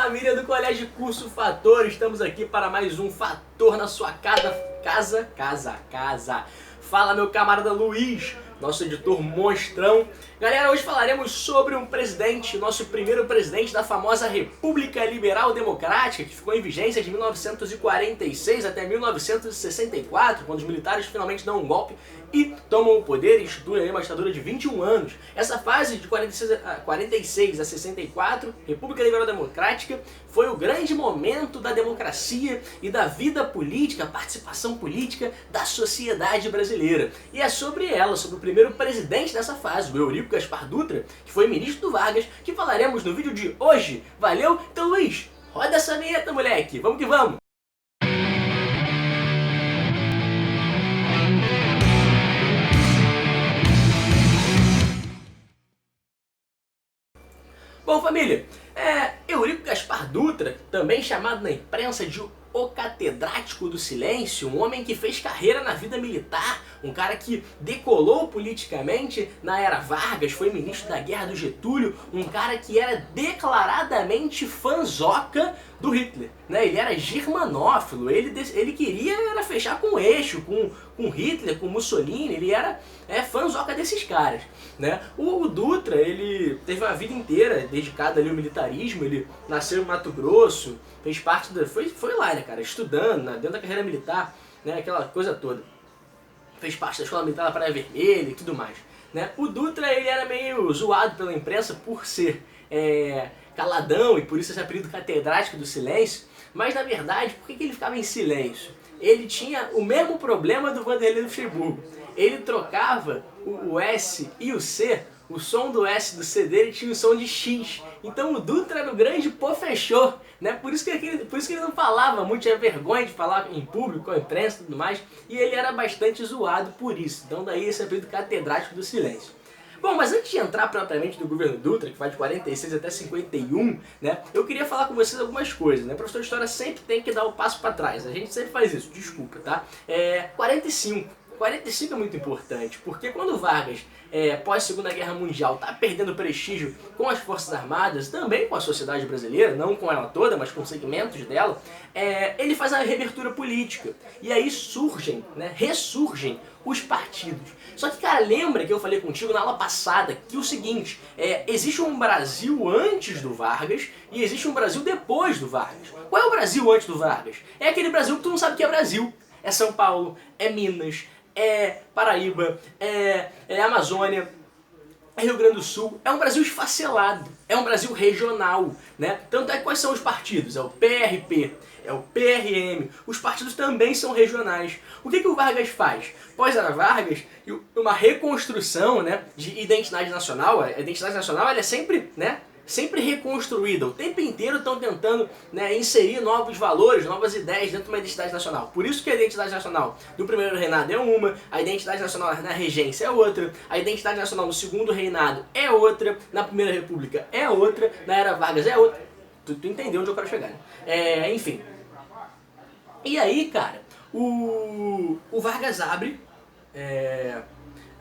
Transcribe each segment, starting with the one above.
família do Colégio Curso Fator, estamos aqui para mais um Fator na sua casa. Fala, meu camarada Luiz, nosso editor monstrão. Galera, hoje falaremos sobre um presidente, nosso primeiro presidente da famosa República Liberal Democrática, que ficou em vigência de 1946 até 1964, quando os militares finalmente dão um golpe e tomam o poder e instituem uma ditadura de 21 anos. Essa fase de 46 a 64, República Liberal Democrática, foi o grande momento da democracia e da vida política, participação política da sociedade brasileira. E é sobre ela, sobre o primeiro presidente dessa fase, o Eurico Gaspar Dutra, que foi ministro do Vargas, que falaremos no vídeo de hoje. Valeu? Então, Luiz, roda essa vinheta, moleque! Vamos que vamos! Bom, família, Eurico Gaspar Dutra, também chamado na imprensa de o catedrático do silêncio, um homem que fez carreira na vida militar, um cara que decolou politicamente na era Vargas, foi ministro da Guerra do Getúlio, um cara que era declaradamente fanzoca do Hitler, né? Ele era germanófilo, ele queria era fechar com o eixo, com Hitler, com Mussolini, ele era fanzoca desses caras, né? O Dutra, ele teve uma vida inteira dedicada ali ao militarismo, ele nasceu em Mato Grosso, fez parte da... Foi lá, né, cara, estudando, né, dentro da carreira militar, né, aquela coisa toda. Fez parte da Escola Militar da Praia Vermelha e tudo mais, né? O Dutra, ele era meio zoado pela imprensa por ser caladão e por isso esse apelido catedrático do silêncio, mas na verdade, por que ele ficava em silêncio? Ele tinha o mesmo problema do Vanderlei Luxemburgo. Ele trocava o S e o C, o som do S do C dele tinha o som de X. Então o Dutra era o grande pô-fechou, né? Por isso que ele não falava muito, tinha vergonha de falar em público, com a imprensa e tudo mais, e ele era bastante zoado por isso. Então daí esse apelido catedrático do silêncio. Bom, mas antes de entrar propriamente no governo Dutra, que vai de 46 até 51, né, eu queria falar com vocês algumas coisas, né? Professor de História sempre tem que dar o passo para trás, a gente sempre faz isso, desculpa, tá? 45 é muito importante, porque quando o Vargas, pós Segunda Guerra Mundial, está perdendo prestígio com as Forças Armadas, também com a sociedade brasileira, não com ela toda, mas com segmentos dela, ele faz a reabertura política. E aí ressurgem os partidos. Só que, cara, lembra que eu falei contigo na aula passada que o seguinte, existe um Brasil antes do Vargas e existe um Brasil depois do Vargas. Qual é o Brasil antes do Vargas? É aquele Brasil que tu não sabe que é Brasil. É São Paulo, é Minas, é Paraíba, é Amazônia, é Rio Grande do Sul, é um Brasil esfacelado, é um Brasil regional, né? Tanto é que quais são os partidos? É o PRP, é o PRM, os partidos também são regionais. O que o Vargas faz? Pós era Vargas, uma reconstrução, né, de identidade nacional. A identidade nacional ela é sempre, né, sempre reconstruída, o tempo inteiro estão tentando, né, inserir novos valores, novas ideias dentro de uma identidade nacional. Por isso que a identidade nacional do primeiro reinado é uma, a identidade nacional na regência é outra, a identidade nacional no segundo reinado é outra, na primeira república é outra, na era Vargas é outra. Tu entendeu onde eu quero chegar, né? Enfim. E aí, cara, o Vargas abre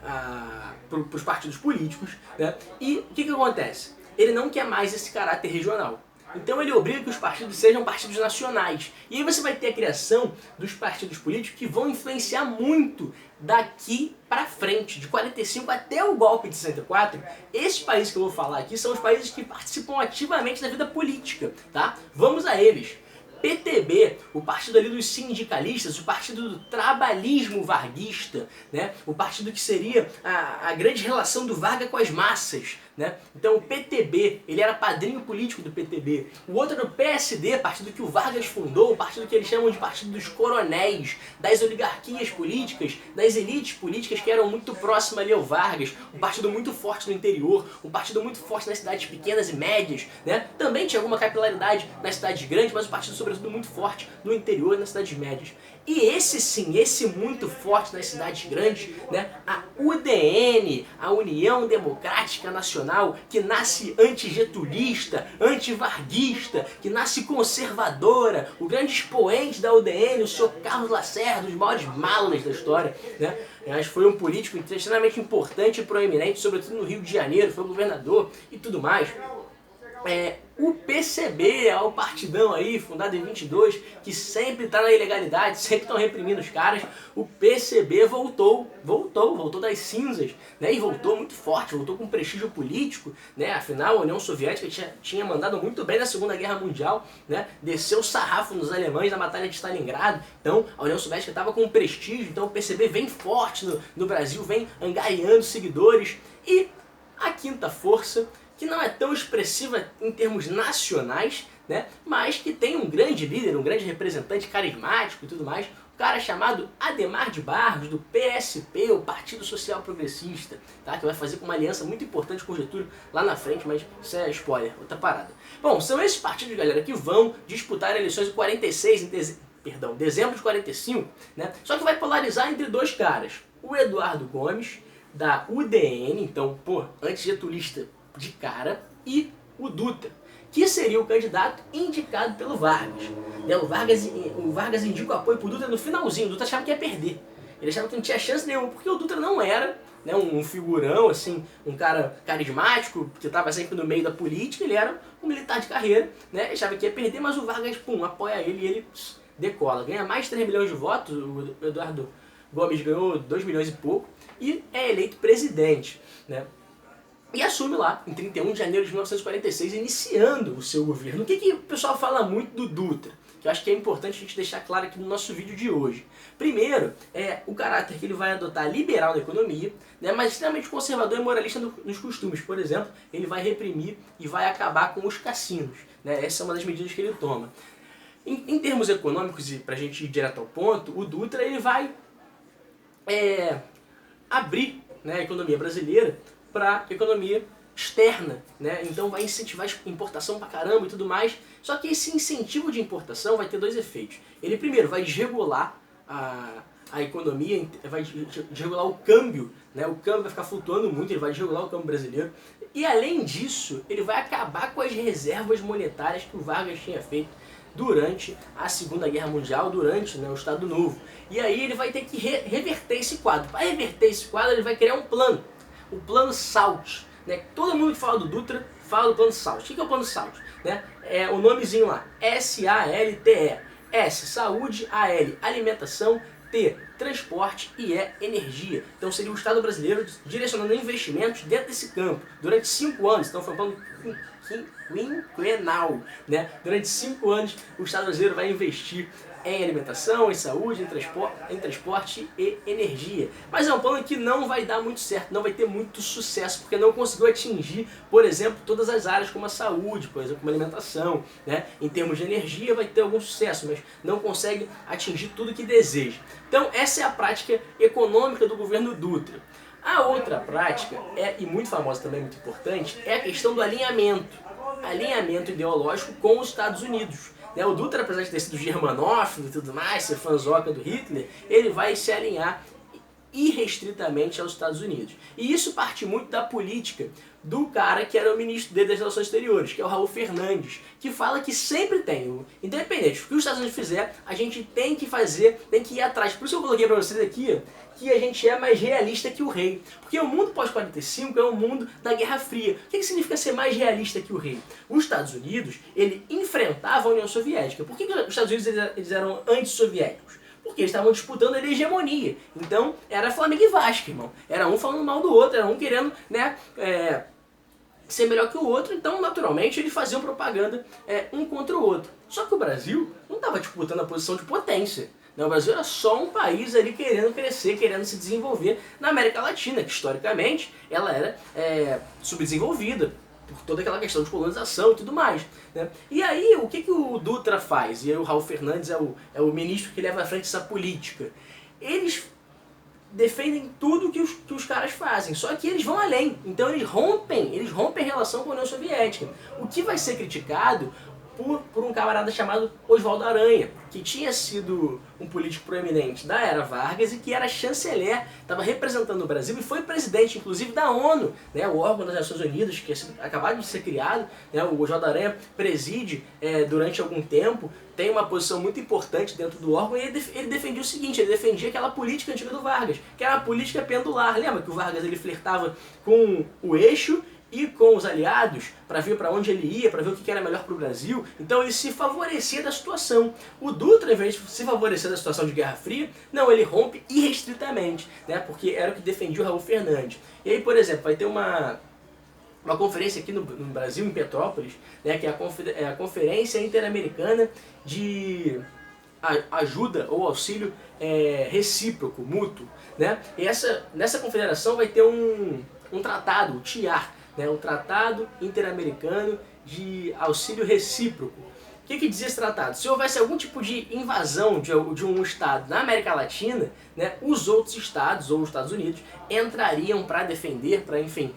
para os partidos políticos, né? E o que acontece? Ele não quer mais esse caráter regional. Então ele obriga que os partidos sejam partidos nacionais. E aí você vai ter a criação dos partidos políticos que vão influenciar muito daqui para frente, de 45 até o golpe de 64. Esses países que eu vou falar aqui são os países que participam ativamente da vida política, tá? Vamos a eles. PTB, o partido ali dos sindicalistas, o partido do trabalhismo varguista, né? O partido que seria a grande relação do Vargas com as massas, né? Então o PTB, ele era padrinho político do PTB. O outro era o PSD, partido que o Vargas fundou, o partido que eles chamam de partido dos coronéis, das oligarquias políticas, das elites políticas que eram muito próximas ali ao Vargas, um partido muito forte no interior, um partido muito forte nas cidades pequenas e médias, né? Também tinha alguma capilaridade nas cidades grandes, mas o partido sobretudo muito forte no interior e nas cidades médias. E esse muito forte nas cidades grandes, né? A UDN, a União Democrática Nacional, que nasce antigetulista, antivarguista, que nasce conservadora, o grande expoente da UDN, o senhor Carlos Lacerda, um dos maiores malas da história, né? Mas foi um político extremamente importante e proeminente, sobretudo no Rio de Janeiro, foi governador e tudo mais. O PCB, o partidão aí, fundado em 22, que sempre está na ilegalidade, sempre estão reprimindo os caras. O PCB voltou das cinzas, né? E voltou muito forte, voltou com prestígio político, né? Afinal, a União Soviética tinha mandado muito bem na Segunda Guerra Mundial, né? Desceu o sarrafo nos alemães na Batalha de Stalingrado. Então, a União Soviética estava com prestígio, então o PCB vem forte no Brasil, vem angariando seguidores. E a quinta força, que não é tão expressiva em termos nacionais, né, mas que tem um grande líder, um grande representante carismático e tudo mais, um cara chamado Adhemar de Barros, do PSP, o Partido Social Progressista, tá, que vai fazer uma aliança muito importante com o Getúlio lá na frente, mas isso é spoiler, outra parada. Bom, são esses partidos, galera, que vão disputar eleições em 46, dezembro de 45, né, só que vai polarizar entre dois caras, o Eduardo Gomes, da UDN, então, antes getulista de cara, e o Dutra, que seria o candidato indicado pelo Vargas. O Vargas indica o apoio pro Dutra no finalzinho. O Dutra achava que ia perder. Ele achava que não tinha chance nenhuma, porque o Dutra não era, né, um figurão, assim, um cara carismático, que estava sempre no meio da política. Ele era um militar de carreira, né, ele achava que ia perder, mas o Vargas, apoia ele e ele decola. Ganha mais de 3 milhões de votos, o Eduardo Gomes ganhou 2 milhões e pouco, e é eleito presidente, né? E assume lá, em 31 de janeiro de 1946, iniciando o seu governo. O que o pessoal fala muito do Dutra? Que eu acho que é importante a gente deixar claro aqui no nosso vídeo de hoje. Primeiro, é o caráter que ele vai adotar liberal na economia, né, mas extremamente conservador e moralista nos costumes. Por exemplo, ele vai reprimir e vai acabar com os cassinos, né? Essa é uma das medidas que ele toma. Em termos econômicos, e para a gente ir direto ao ponto, o Dutra ele vai abrir, né, a economia brasileira para economia externa, né? Então vai incentivar a importação pra caramba e tudo mais. Só que esse incentivo de importação vai ter dois efeitos. Ele primeiro vai desregular a economia, vai desregular o câmbio, né? O câmbio vai ficar flutuando muito, ele vai desregular o câmbio brasileiro. E além disso, ele vai acabar com as reservas monetárias que o Vargas tinha feito durante a Segunda Guerra Mundial, durante, né, o Estado Novo. E aí ele vai ter que reverter esse quadro. Para reverter esse quadro, ele vai criar um plano. O plano SALT, né? Todo mundo que fala do Dutra fala do plano SALT. O que é o plano SALT? Né? É o nomezinho lá, S-A-L-T-E. S, saúde, A-L, alimentação, T, transporte e E, energia. Então seria o Estado brasileiro direcionando investimentos dentro desse campo durante 5 anos. Então foi um plano quinquenal, né? Durante 5 anos o Estado brasileiro vai investir em alimentação, em saúde, em transporte e energia. Mas é um plano que não vai dar muito certo, não vai ter muito sucesso, porque não conseguiu atingir, por exemplo, todas as áreas como a saúde, por exemplo, como a alimentação, né? Em termos de energia vai ter algum sucesso, mas não consegue atingir tudo que deseja. Então essa é a prática econômica do governo Dutra. A outra prática, e muito famosa também, muito importante, é a questão do alinhamento ideológico com os Estados Unidos. O Dutra, apesar de ter sido germanófilo e tudo mais, ser fanzoca do Hitler, ele vai se alinhar irrestritamente aos Estados Unidos. E isso parte muito da política do cara que era o ministro dele das Relações Exteriores, que é o Raul Fernandes, que fala que sempre tem, independente do que os Estados Unidos fizer, a gente tem que fazer, tem que ir atrás. Por isso eu coloquei pra vocês aqui que a gente é mais realista que o rei. Porque o mundo pós-45 é um mundo da Guerra Fria. O que significa ser mais realista que o rei? Os Estados Unidos, ele enfrentava a União Soviética. Por que os Estados Unidos eles eram antissoviéticos? Porque eles estavam disputando a hegemonia. Então, era Flamengo e Vasco, irmão. Era um falando mal do outro, era um querendo, né, ser melhor que o outro. Então, naturalmente, eles faziam propaganda um contra o outro. Só que o Brasil não estava disputando a posição de potência. Não, o Brasil era só um país ali querendo crescer, querendo se desenvolver na América Latina, que historicamente ela era subdesenvolvida por toda aquela questão de colonização e tudo mais, né? E aí, o que o Dutra faz? E aí o Raul Fernandes é o ministro que leva à frente essa política. Eles defendem tudo que os caras fazem, só que eles vão além. Então eles rompem a relação com a União Soviética. O que vai ser criticado por um camarada chamado Oswaldo Aranha, que tinha sido um político proeminente da era Vargas e que era chanceler, estava representando o Brasil e foi presidente, inclusive, da ONU, né, o órgão das Nações Unidas, que acabado de ser criado, né, o Oswaldo Aranha preside durante algum tempo, tem uma posição muito importante dentro do órgão, e ele defendia o seguinte, ele defendia aquela política antiga do Vargas, que era a política pendular. Lembra que o Vargas ele flertava com o eixo ir com os aliados para ver para onde ele ia, para ver o que era melhor para o Brasil. Então ele se favorecia da situação. O Dutra, ao invés de se favorecer da situação de Guerra Fria, não, ele rompe irrestritamente, né? Porque era o que defendia o Raul Fernandes. E aí, por exemplo, vai ter uma conferência aqui no Brasil, em Petrópolis, né, que é a Conferência Interamericana de Ajuda ou Auxílio Recíproco, Mútuo. Né? E nessa confederação vai ter um tratado, o TIAR, né, um Tratado Interamericano de Auxílio Recíproco. O que dizia esse tratado? Se houvesse algum tipo de invasão de um estado na América Latina, né, os outros estados, ou os Estados Unidos, entrariam para defender, para, enfim,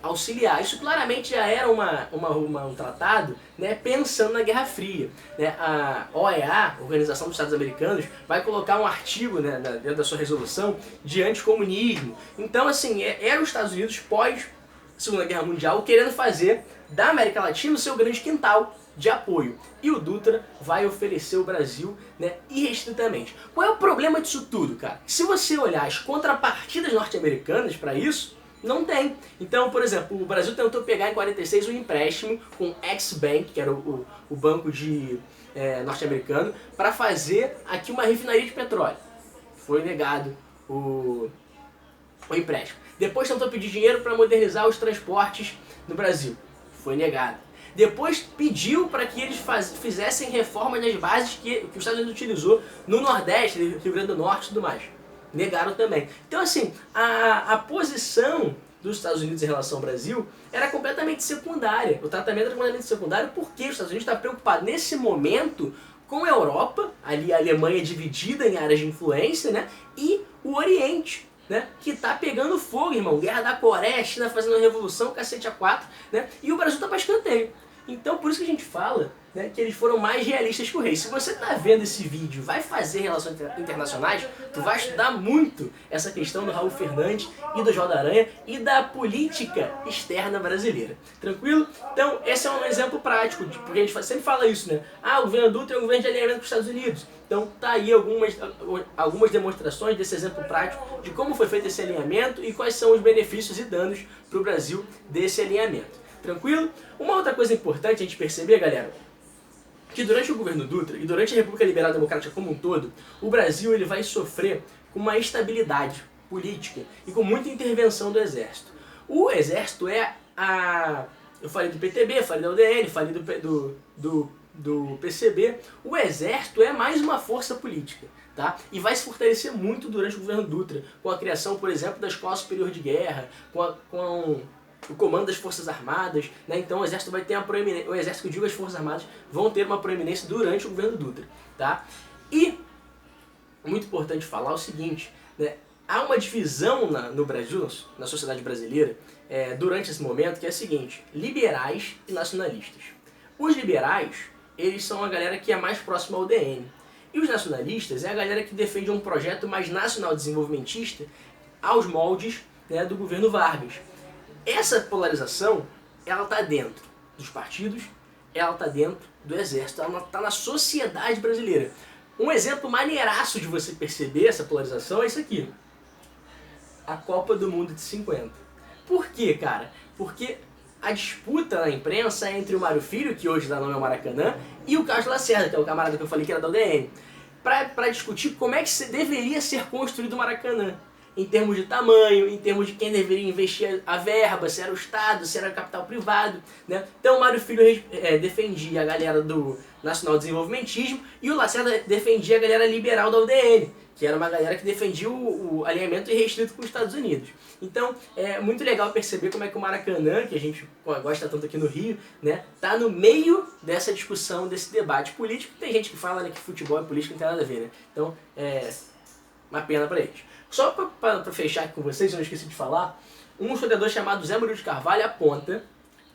auxiliar. Isso claramente já era um tratado, né, pensando na Guerra Fria. Né? A OEA, Organização dos Estados Americanos, vai colocar um artigo, né, dentro da sua resolução de anticomunismo. Então, assim, eram os Estados Unidos pós Segunda Guerra Mundial querendo fazer da América Latina o seu grande quintal de apoio. E o Dutra vai oferecer o Brasil, né, irrestritamente. Qual é o problema disso tudo, cara? Se você olhar as contrapartidas norte-americanas para isso, não tem. Então, por exemplo, o Brasil tentou pegar em 46 um empréstimo com Ex-Bank, que era o banco norte-americano, para fazer aqui uma refinaria de petróleo. Foi negado o empréstimo. Depois tentou pedir dinheiro para modernizar os transportes no Brasil. Foi negado. Depois pediu para que eles fizessem reformas nas bases que os Estados Unidos utilizou no Nordeste, no Rio Grande do Norte e tudo mais. Negaram também. Então, assim, a posição dos Estados Unidos em relação ao Brasil era completamente secundária. O tratamento era completamente secundário porque os Estados Unidos está preocupado nesse momento com a Europa, ali a Alemanha dividida em áreas de influência, né, e o Oriente, né, que tá pegando fogo, irmão. Guerra da Coreia, China fazendo revolução, cacete a quatro, né, e o Brasil tá pra escanteio. Então, por isso que a gente fala, né, que eles foram mais realistas que o rei. Se você tá vendo esse vídeo, vai fazer relações internacionais, tu vai estudar muito essa questão do Raul Fernandes e do João da Aranha e da política externa brasileira. Tranquilo? Então, esse é um exemplo prático, porque a gente sempre fala isso, né? Ah, o governo Dutra é um governo de alinhamento com os Estados Unidos. Então, tá aí algumas demonstrações desse exemplo prático de como foi feito esse alinhamento e quais são os benefícios e danos para o Brasil desse alinhamento. Tranquilo? Uma outra coisa importante a gente perceber, galera, que durante o governo Dutra e durante a República Liberal Democrática como um todo, o Brasil ele vai sofrer com uma instabilidade política e com muita intervenção do Exército. O Exército eu falei do PTB, falei da UDN, falei do PCB. O Exército é mais uma força política, tá? E vai se fortalecer muito durante o governo Dutra, com a criação, por exemplo, da Escola Superior de Guerra, com o comando das Forças Armadas, né? Então o Exército vai ter uma proeminência, o Exército, que eu digo, as Forças Armadas vão ter uma proeminência durante o governo Dutra, tá? E muito importante falar o seguinte, né? Há uma divisão no Brasil, na sociedade brasileira, durante esse momento, que é a seguinte: liberais e nacionalistas. Os liberais, eles são a galera que é mais próxima ao DN. E os nacionalistas é a galera que defende um projeto mais nacional desenvolvimentista aos moldes, né, do governo Vargas. Essa polarização, ela está dentro dos partidos, ela está dentro do Exército, ela está na sociedade brasileira. Um exemplo maneiraço de você perceber essa polarização é isso aqui: a Copa do Mundo de 50. Por quê, cara? Porque a disputa na imprensa é entre o Mário Filho, que hoje dá nome ao Maracanã, e o Carlos Lacerda, que é o camarada que eu falei que era da UDN, para discutir como é que deveria ser construído o Maracanã. Em termos de tamanho, em termos de quem deveria investir a verba, se era o Estado, se era o capital privado, né? Então o Mário Filho defendia a galera do Nacional Desenvolvimentismo e o Lacerda defendia a galera liberal da UDN, que era uma galera que defendia o alinhamento irrestrito com os Estados Unidos. Então é muito legal perceber como é que o Maracanã, que a gente gosta tanto aqui no Rio, né, tá no meio dessa discussão, desse debate político. Tem gente que fala, né, que futebol e política não tem nada a ver, né? Então é uma pena pra eles. Só para fechar aqui com vocês, eu não esqueci de falar, um historiador chamado Zé Murilo de Carvalho aponta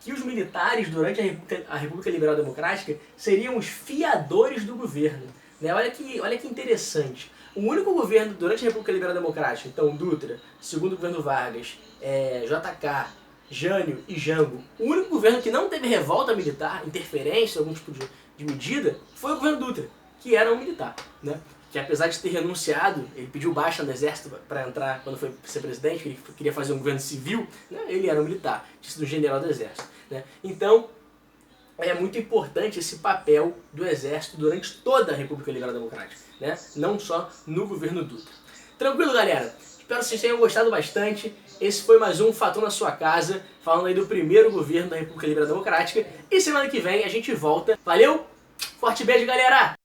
que os militares, durante a República Liberal Democrática, seriam os fiadores do governo. Né? Olha que interessante. O único governo durante a República Liberal Democrática, então Dutra, segundo o governo Vargas, JK, Jânio e Jango, o único governo que não teve revolta militar, interferência, algum tipo de medida, foi o governo Dutra, que era um militar, né? que apesar de ter renunciado, ele pediu baixa no exército para entrar quando foi ser presidente, ele queria fazer um governo civil, né? Ele era um militar, tinha sido um general do exército, né? Então, é muito importante esse papel do exército durante toda a República Liberal Democrática, né? Não só no governo Dutra. Tranquilo, galera? Espero que vocês tenham gostado bastante. Esse foi mais um Fator na Sua Casa, falando aí do primeiro governo da República Liberal Democrática. E semana que vem a gente volta. Valeu? Forte beijo, galera!